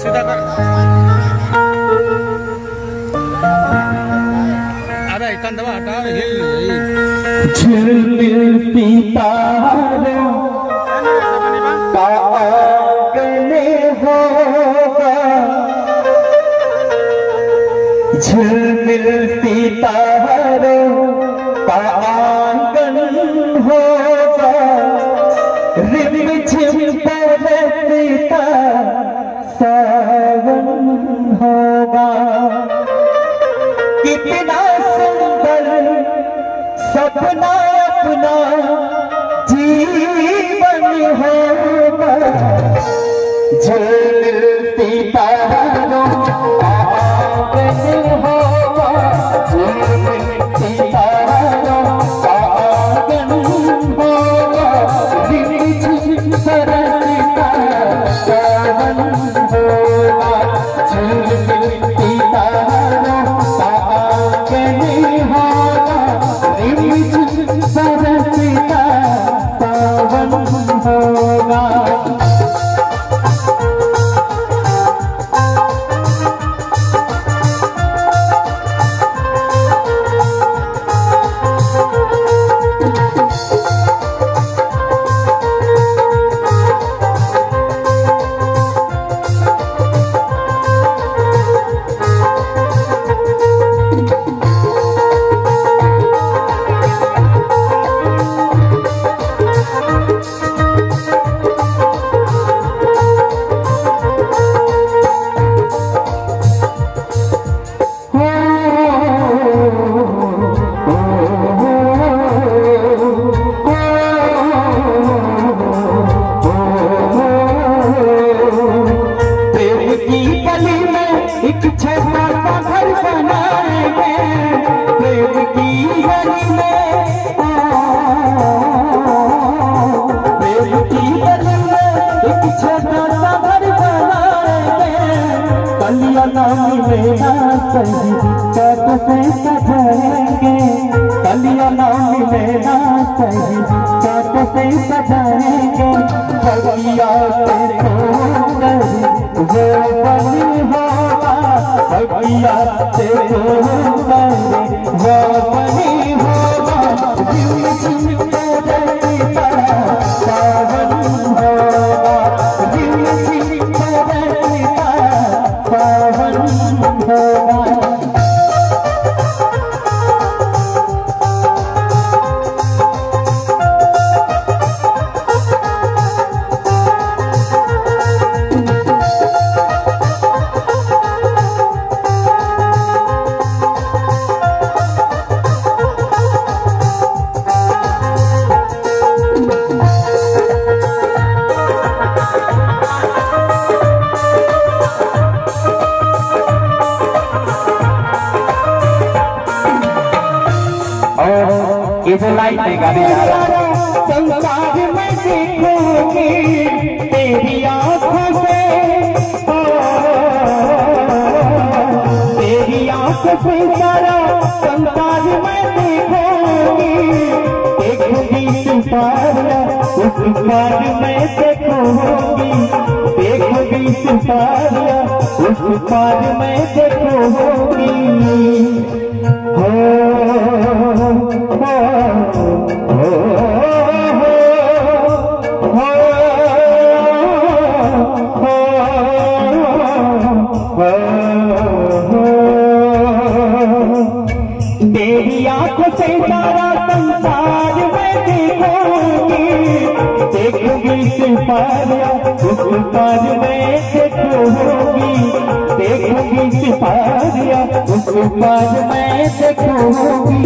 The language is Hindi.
सीधा कर। अरे कंधवा हटा, हिल झिलमिलती तारों का आंगन होगा, झिलमिलती तारों का आंगन होगा, रिमझिम बरसता सावन होगा। कितना सुंदर सपना अपना जीवन होगा, झिलमिलती तारों का आंगन होगा, झिलमिलती तारों का आंगन होगा, रिमझिम बरसता सावन होगा, झिलमिलती तारों का आंगन होगा, रिमझिम बरसता सावन होगा। एक छोटा सा घर बनाएंगे प्रेम की गली में, प्रेम की गली में एक छोटा सा घर बनाएंगे, कलियां ना मिलेगा सही काट से सजाएंगे, कलियां ना मिलेगा सही काट से सजाएंगे, बगिया से वो बनी होगा, बगिया से वो बनी होगा, झिलमिल बरसता सावन होगा, झिलमिल बरसता सावन होगा। ये जो लाइट में गाने जा रहा है, संसार में देखूंगी तेरी आंखों से, तेरी आंखों से सारा संसार में देखूंगी, देखूंगी उस पार में देखूंगी, देखूंगी उस पार में देखूंगी। तेरी आंखों से सारा संसार में देखूंगी, देखूंगी उस पार में देखूंगी, देखूंगी उस पार में देखूंगी।